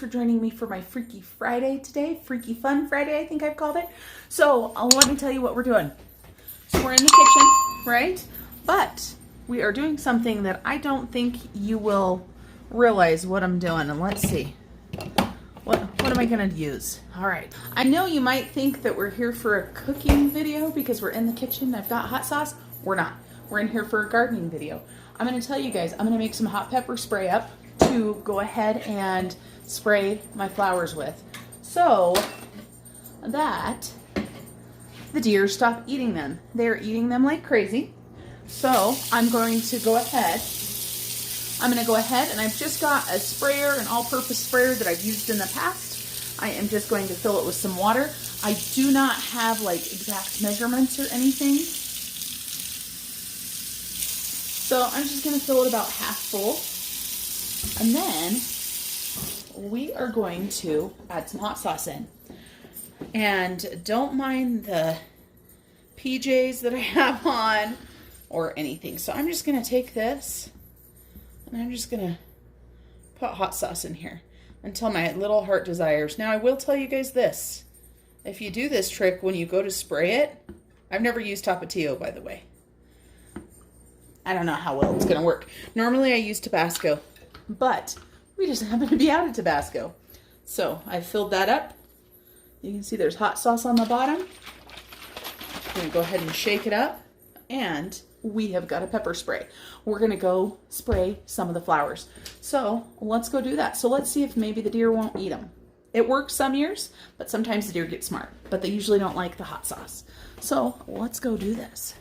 for joining me for my Freaky Friday today. Freaky Fun Friday, I think I've called it. So let me tell you what we're doing. So we're in the kitchen, right? But we are doing something that I don't think you will realize what I'm doing. And let's see. What am I going to use? All right. I know you might think that we're here for a cooking video because we're in the kitchen. I've got hot sauce. We're not. We're in here for a gardening video. I'm going to tell you guys, I'm going to make some hot pepper spray up to go ahead and spray my flowers with, so that the deer stop eating them. They're eating them like crazy. So I'm going to go ahead. And I've just got a sprayer, an all-purpose sprayer that I've used in the past. I am just going to fill it with some water. I do not have like exact measurements or anything. So I'm just going to fill it about half full. And then we are going to add some hot sauce in. And don't mind the PJs that I have on or anything. So I'm just going to take this and I'm just going to put hot sauce in here until my little heart desires. Now I will tell you guys this. If you do this trick when you go to spray it, I've never used Tapatio, by the way. I don't know how well it's going to work. Normally I use Tabasco, but we just happen to be out of Tabasco. So I filled that up. You can see there's hot sauce on the bottom. I'm going to go ahead and shake it up. And we have got a pepper spray. We're going to go spray some of the flowers. So let's go do that. So let's see if maybe the deer won't eat them. It works some years, but sometimes the deer get smart. But they usually don't like the hot sauce. So let's go do this.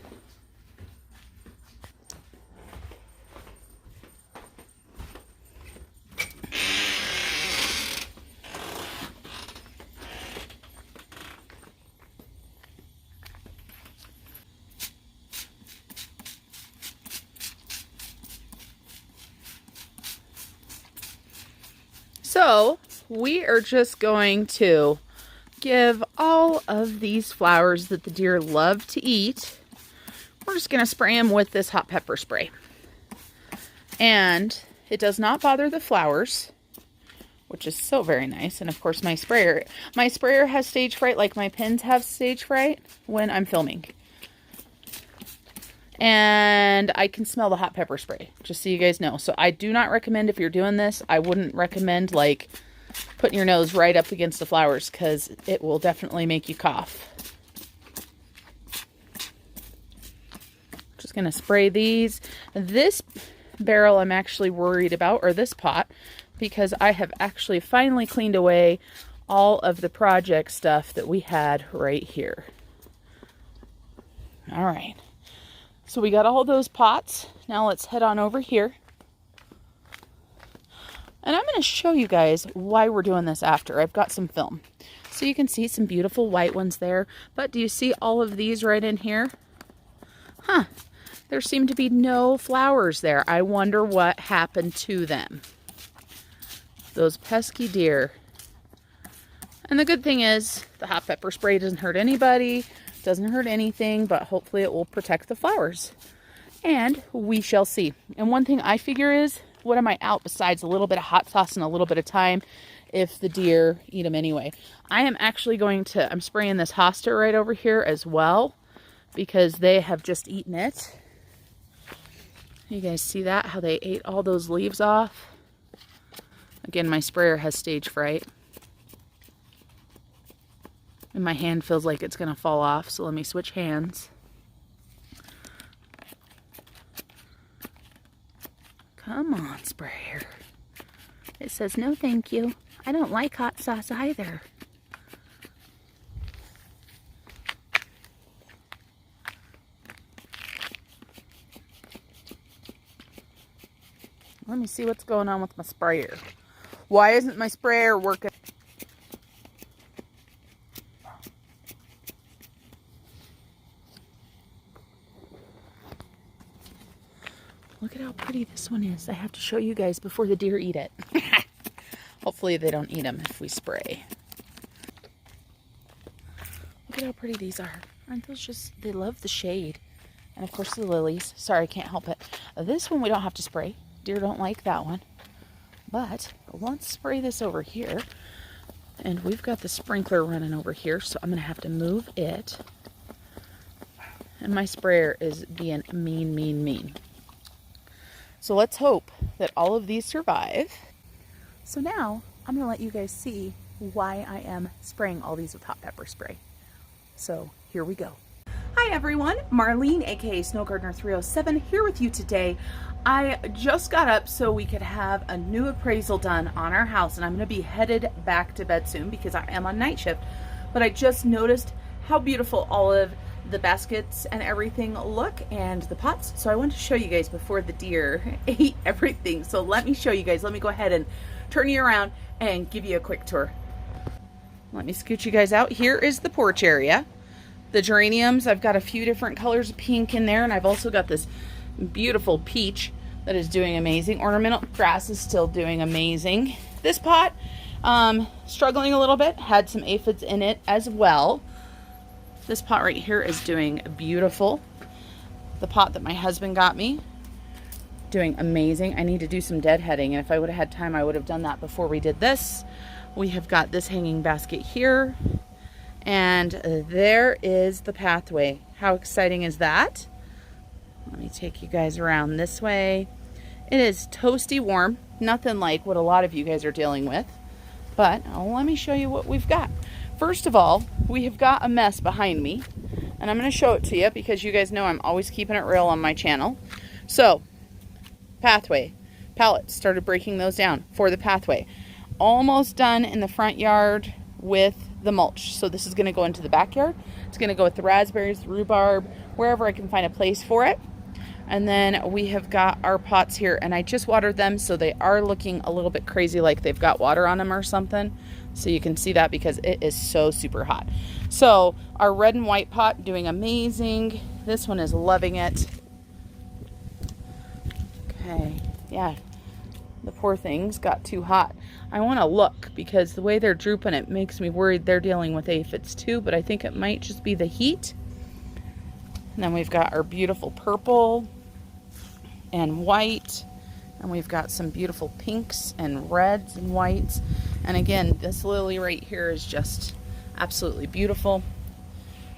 So we are just going to give all of these flowers that the deer love to eat, we're just going to spray them with this hot pepper spray. And it does not bother the flowers, which is so very nice. And of course my sprayer has stage fright like my pins have stage fright when I'm filming. And I can smell the hot pepper spray, just so you guys know. So I do not recommend, if you're doing this, I wouldn't recommend like putting your nose right up against the flowers because it will definitely make you cough. Just going to spray these. This barrel I'm actually worried about, or this pot, because I have actually finally cleaned away all of the project stuff that we had right here. All right. So we got all those pots. Now let's head on over here. And I'm going to show you guys why we're doing this after. I've got some film. So you can see some beautiful white ones there. But do you see all of these right in here? Huh. There seem to be no flowers there. I wonder what happened to them. Those pesky deer. And the good thing is the hot pepper spray doesn't hurt anybody. Doesn't hurt anything, but hopefully it will protect the flowers. And we shall see. And one thing I figure is, what am I out besides a little bit of hot sauce and a little bit of thyme if the deer eat them anyway? I am actually I'm spraying this hosta right over here as well because they have just eaten it. You guys see that? How they ate all those leaves off? Again, my sprayer has stage fright. And my hand feels like it's going to fall off, so let me switch hands. Come on, sprayer. It says no thank you. I don't like hot sauce either. Let me see what's going on with my sprayer. Why isn't my sprayer working? Look at how pretty this one is. I have to show you guys before the deer eat it. Hopefully they don't eat them if we spray. Look at how pretty these are. Aren't those just, they love the shade. And of course the lilies. Sorry, I can't help it. This one we don't have to spray. Deer don't like that one. But let's spray this over here. And we've got the sprinkler running over here, so I'm going to have to move it. And my sprayer is being mean. So let's hope that all of these survive. So now I'm going to let you guys see why I am spraying all these with hot pepper spray. So here we go. Hi everyone, Marlene aka Snow Gardener 307 here with you today. I just got up so we could have a new appraisal done on our house, and I'm going to be headed back to bed soon because I am on night shift. But I just noticed how beautiful all of the baskets and everything look, and the pots. So I wanted to show you guys before the deer ate everything. So let me show you guys. Let me go ahead and turn you around and give you a quick tour. Let me scoot you guys out. Here is the porch area. The geraniums, I've got a few different colors of pink in there, and I've also got this beautiful peach that is doing amazing. Ornamental grass is still doing amazing. This pot, struggling a little bit, had some aphids in it as well. This pot right here is doing beautiful. The pot that my husband got me, doing amazing. I need to do some deadheading, and if I would have had time, I would have done that before we did this. We have got this hanging basket here, and there is the pathway. How exciting is that? Let me take you guys around this way. It is toasty warm, nothing like what a lot of you guys are dealing with, but let me show you what we've got. First of all, we have got a mess behind me, and I'm going to show it to you because you guys know I'm always keeping it real on my channel. So, pathway, pallets, started breaking those down for the pathway. Almost done in the front yard with the mulch. So this is going to go into the backyard. It's going to go with the raspberries, the rhubarb, wherever I can find a place for it. And then we have got our pots here, and I just watered them, so they are looking a little bit crazy, like they've got water on them or something. So you can see that because it is so super hot. So our red and white pot doing amazing. This one is loving it. Okay, yeah, the poor things got too hot. I want to look because the way they're drooping, it makes me worried they're dealing with aphids too, but I think it might just be the heat. And then we've got our beautiful purple and white, and we've got some beautiful pinks and reds and whites. And again, this lily right here is just absolutely beautiful.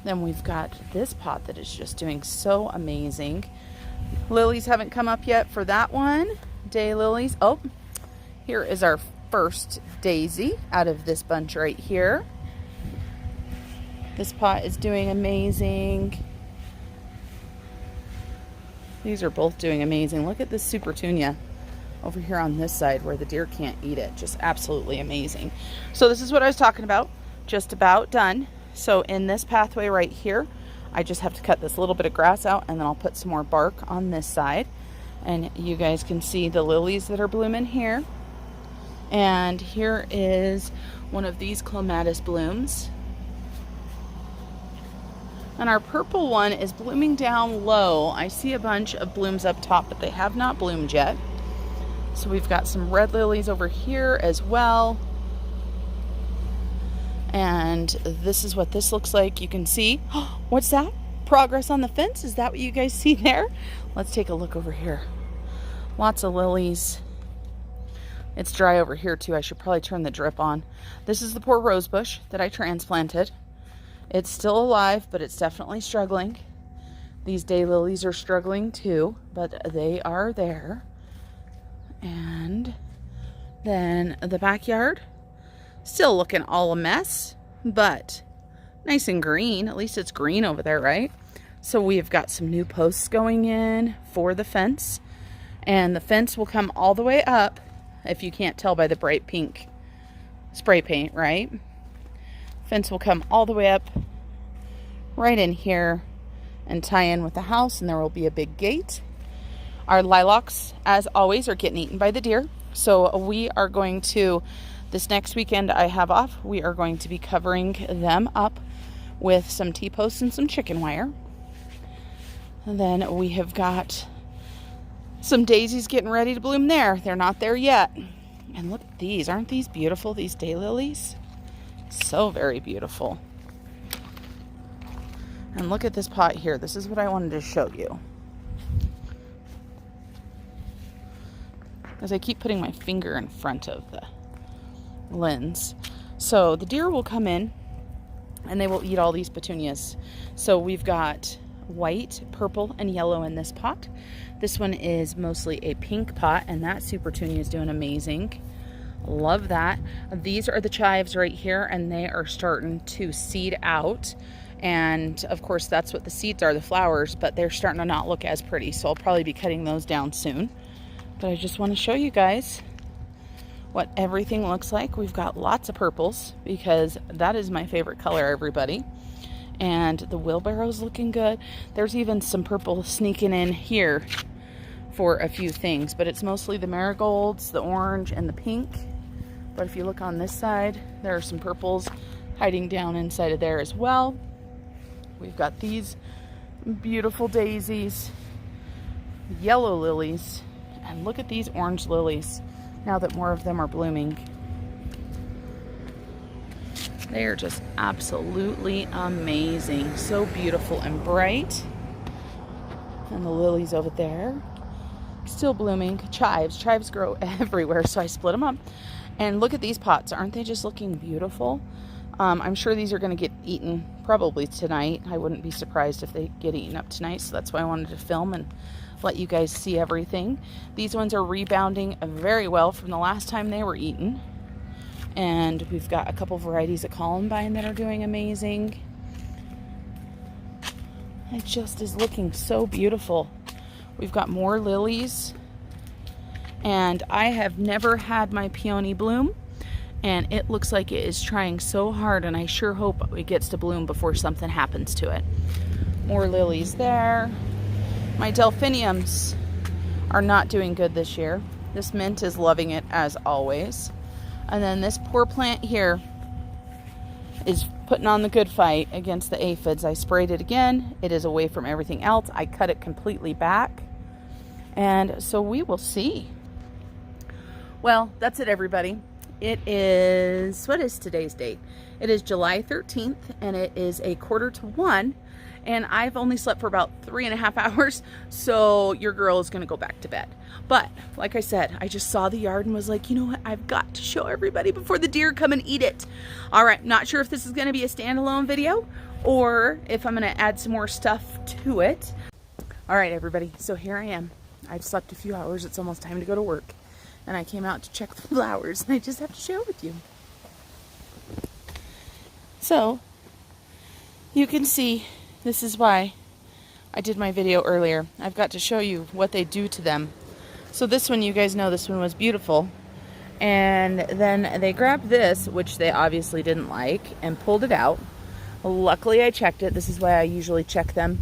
Then we've got this pot that is just doing so amazing. Lilies haven't come up yet for that one. Day lilies. Oh, here is our first daisy out of this bunch right here. This pot is doing amazing. These are both doing amazing. Look at this super tunia over here on this side where the deer can't eat it. Just absolutely amazing. So this is what I was talking about. Just about done. So in this pathway right here, I just have to cut this little bit of grass out, and then I'll put some more bark on this side. And you guys can see the lilies that are blooming here. And here is one of these clematis blooms. And our purple one is blooming down low. I see a bunch of blooms up top, but they have not bloomed yet. So we've got some red lilies over here as well. And this is what this looks like. You can see, oh, what's that? Progress on the fence? Is that what you guys see there? Let's take a look over here. Lots of lilies. It's dry over here too. I should probably turn the drip on. This is the poor rose bush that I transplanted. It's still alive, but it's definitely struggling. These daylilies are struggling too, but they are there. And then the backyard, still looking all a mess, but nice and green. At least it's green over there, right? So we've got some new posts going in for the fence, and the fence will come all the way up, if you can't tell by the bright pink spray paint, right? Fence will come all the way up right in here and tie in with the house, and there will be a big gate. Our lilacs, as always, are getting eaten by the deer. So we are going to, this next weekend I have off, we are going to be covering them up with some T-posts and some chicken wire. And then we have got some daisies getting ready to bloom there. They're not there yet. And look at these. Aren't these beautiful, these daylilies? So very beautiful. And look at this pot here. This is what I wanted to show you. as I keep putting my finger in front of the lens. So the deer will come in and they will eat all these petunias. So we've got white, purple, and yellow in this pot. This one is mostly a pink pot, and that super petunia is doing amazing. Love that. These are the chives right here, and they are starting to seed out. And of course, that's what the seeds are, the flowers, but they're starting to not look as pretty. So I'll probably be cutting those down soon. But I just want to show you guys what everything looks like. We've got lots of purples because that is my favorite color, everybody. And the wheelbarrow's looking good. There's even some purple sneaking in here for a few things, but it's mostly the marigolds, the orange, and the pink. But if you look on this side, there are some purples hiding down inside of there as well. We've got these beautiful daisies, yellow lilies, and look at these orange lilies now that more of them are blooming. They are just absolutely amazing. So beautiful and bright. And the lilies over there, still blooming. Chives grow everywhere, so I split them up. And look at these pots. Aren't they just looking beautiful? I'm sure these are going to get eaten probably tonight. I wouldn't be surprised if they get eaten up tonight, so that's why I wanted to film and let you guys see everything. These ones are rebounding very well from the last time they were eaten. And we've got a couple varieties of columbine that are doing amazing. It just is looking so beautiful. We've got more lilies. And I have never had my peony bloom. And it looks like it is trying so hard, and I sure hope it gets to bloom before something happens to it. More lilies there. My delphiniums are not doing good this year. This mint is loving it as always. And then this poor plant here is putting on the good fight against the aphids. I sprayed it again. It is away from everything else. I cut it completely back. And so we will see. Well, that's it, everybody. It is, what is today's date? It is July 13th, and it is 1:45, and I've only slept for about 3.5 hours, so your girl is going to go back to bed. But, like I said, I just saw the yard and was like, you know what? I've got to show everybody before the deer come and eat it. All right, not sure if this is going to be a standalone video, or if I'm going to add some more stuff to it. All right, everybody, so here I am. I've slept a few hours. It's almost time to go to work. And I came out to check the flowers, and I just have to share with you. So, you can see, this is why I did my video earlier. I've got to show you what they do to them. So this one, you guys know this one was beautiful. And then they grabbed this, which they obviously didn't like, and pulled it out. Luckily, I checked it. This is why I usually check them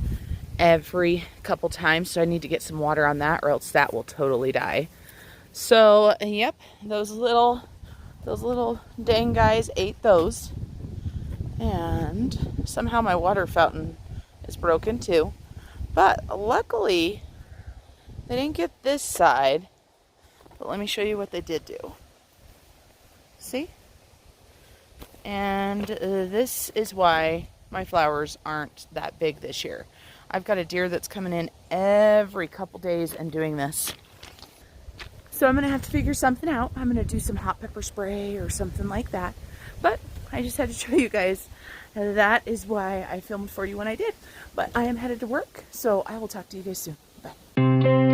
every couple times. So I need to get some water on that, or else that will totally die. So, yep, those little dang guys ate those. And somehow my water fountain is broken too. But luckily, they didn't get this side. But let me show you what they did do. See? And this is why my flowers aren't that big this year. I've got a deer that's coming in every couple days and doing this. So I'm going to have to figure something out. I'm going to do some hot pepper spray or something like that. But I just had to show you guys. That is why I filmed for you when I did. But I am headed to work, so I will talk to you guys soon. Bye.